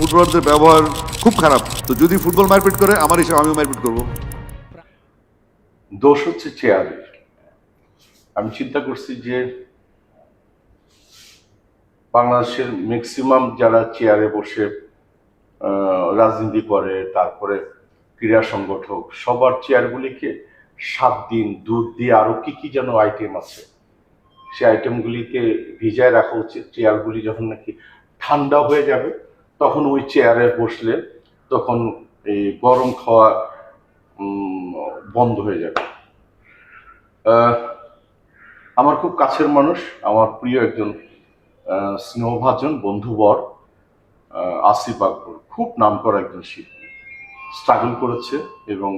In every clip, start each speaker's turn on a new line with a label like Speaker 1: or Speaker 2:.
Speaker 1: ফুটবলারদের ব্যবহার খুব খারাপ। তো যদি ফুটবল মারপিট করে আমার হিসাবে আমিও মারপিট করবো।
Speaker 2: দোষ হচ্ছে চেয়ারের। আমি চিন্তা করছি যে বাংলাদেশের ম্যাক্সিমাম যারা চেয়ারে বসে রাজনীতি করে, তারপরে ক্রীড়া সংগঠক, সবার চেয়ারগুলিকে 7 দিন দুধ দিয়ে আরো কি কি যেন আইটেম আছে, সেই আইটেমগুলিকে ভিজায় রাখা উচিত। চেয়ারগুলি যখন নাকি ঠান্ডা হয়ে যাবে তখন ওই চেয়ারে বসলে তখন এই গরম খাওয়া বন্ধ হয়ে যাবে। আমার খুব কাছের মানুষ, আমার প্রিয় একজন স্নেহভাজন বন্ধুবর আসিফ আকবর, খুব নামকরা একজন শিল্পী, স্ট্রাগল করেছে এবং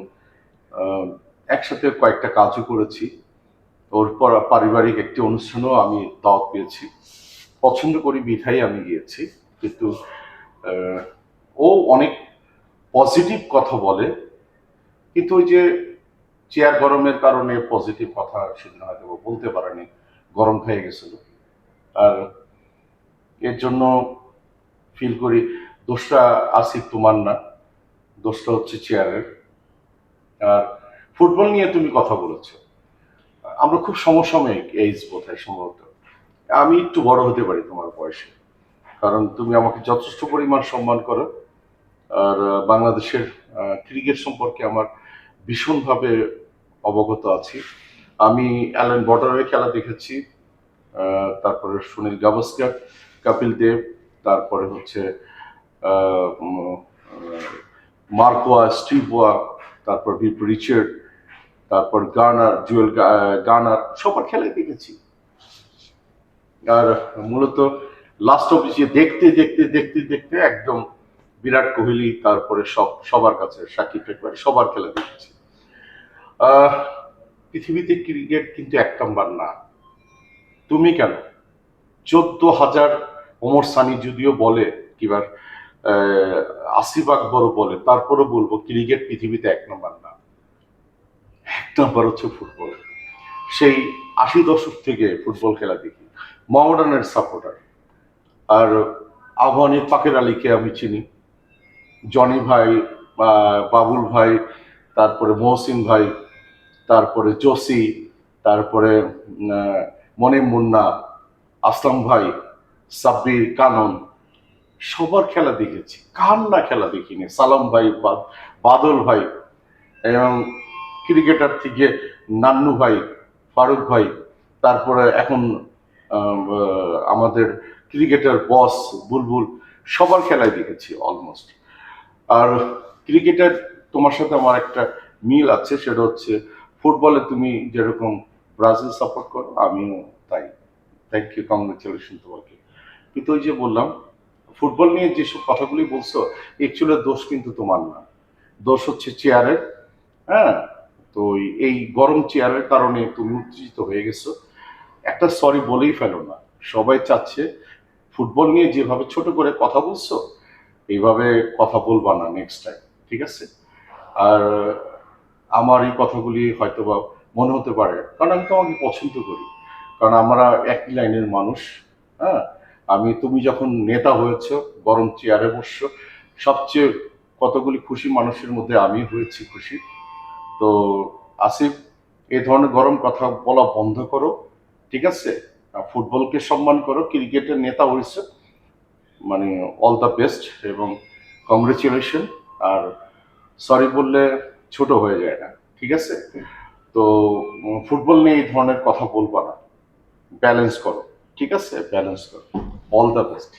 Speaker 2: একসাথে কয়েকটা কাজও করেছি। ওর পর পারিবারিক একটি অনুষ্ঠানেও আমি দাওয়াত পেয়েছি, পছন্দ করি বিধায় আমি গিয়েছি। কিন্তু ও অনেক পজিটিভ কথা বলে, কিন্তু ওই যে চেয়ার গরমের কারণে পজিটিভ কথা সেদিন হয়তো বলতে পারেনি, গরম খেয়ে গেছিল। আর এর জন্য ফিল করি দোষটা আসিফ তোমার না, দোষটা হচ্ছে চেয়ারের। আর ফুটবল নিয়ে তুমি কথা বলেছো, আমরা খুব সমসাময়িক এইজ বোধহয় সম্ভবত। আমি একটু বড় হতে পারি তোমার বয়সে, কারণ তুমি আমাকে যথেষ্ট পরিমাণ সম্মান করো। আর বাংলাদেশের ক্রিকেট সম্পর্কে আমার ভীষণভাবে অবগত আছি। আমি অ্যালেন বর্ডারের খেলা দেখেছি, তারপরে সুনীল গাভাস্কার, কপিল দেব, তারপরে হচ্ছে মার্কোয়া, স্টিভওয়া, তারপর ভিপ রিচার্ড, তারপর গার্নার, জুয়েল গার্নার, সবার খেলাই দেখেছি। আর মূলত লাস্ট অবধি দেখতে দেখতে দেখতে দেখতে একদম বিরাট কোহলি, তারপরে সবার কাছে সাকিব টেকবার সবার খেলা দেখেছি। পৃথিবীতে ক্রিকেট কিন্তু এক নাম্বার না। তুমি কেন 14,000 ওমর সানি যদিও বলে কিবার আসিফ আকবরও বলে, তারপরও বলবো ক্রিকেট পৃথিবীতে এক নম্বর না। এক নম্বর হচ্ছে ফুটবল। সেই 80 দশক থেকে ফুটবল খেলা দেখি, মোহামেডানের সাপোর্টার। আর আহ্বানের পাকের আলীকে আমি চিনি, জনি ভাই, বাবুল ভাই, তারপরে মহসিন ভাই, তারপরে জসি, তারপরে মনিম মুন্না, আসলাম ভাই, সাব্বির, কানন, সবার খেলা দেখেছি। কার না খেলা দেখিনি, সালাম ভাই, বাদল ভাই, এবং ক্রিকেটার থেকে নান্নু ভাই, ফারুক ভাই, তারপরে এখন আমাদের ক্রিকেটার বস বুলবুল, সবার খেলাই দেখেছি অলমোস্ট। আর ক্রিকেটের তোমার সাথে আমার একটা মিল আছে, সেটা হচ্ছে ফুটবলে তুমি যেরকম ব্রাজিল সাপোর্ট করো আমিও তাই। থ্যাংক ইউ, কংগ্রেচুলেশন তোমাকে। কিন্তু ওই যে বললাম ফুটবল নিয়ে যেসব কথাগুলি বলছো, অ্যাকচুয়ালি দোষ কিন্তু তোমার না, দোষ হচ্ছে চেয়ারের। হ্যাঁ, তো এই গরম চেয়ারের কারণে তুমি উত্তেজিত হয়ে গেছো। একটা সরি বলেই ফেলো না, সবাই চাচ্ছে ফুটবল নিয়ে যেভাবে ছোট করে কথা বলছো এইভাবে কথা বলবা না নেক্সট টাইম, ঠিক আছে? আর আমার এই কথাগুলি হয়তো বা মনে হতে পারে, কারণ আমি তোমাকে পছন্দ করি, কারণ আমরা একই লাইনের মানুষ। হ্যাঁ, তুমি যখন নেতা হয়েছ, গরম চেয়ারে বসছো, সবচেয়ে কতগুলি খুশি মানুষের মধ্যে আমি হয়েছি খুশি। তো আসিফ, এই ধরনের গরম কথা বলা বন্ধ করো, ঠিক আছে? ফুটবলকে সম্মান করো, ক্রিকেটের নেতা হয়েছে, মানে অল দ্য বেস্ট এবং কংগ্রেচুলেশন। আর সরি বললে ছোট হয়ে যায় না, ঠিক আছে? তো ফুটবল নিয়ে এই ধরনের কথা বলবা না, ব্যালেন্স করো, ঠিক আছে? ব্যালেন্স করো। All the best.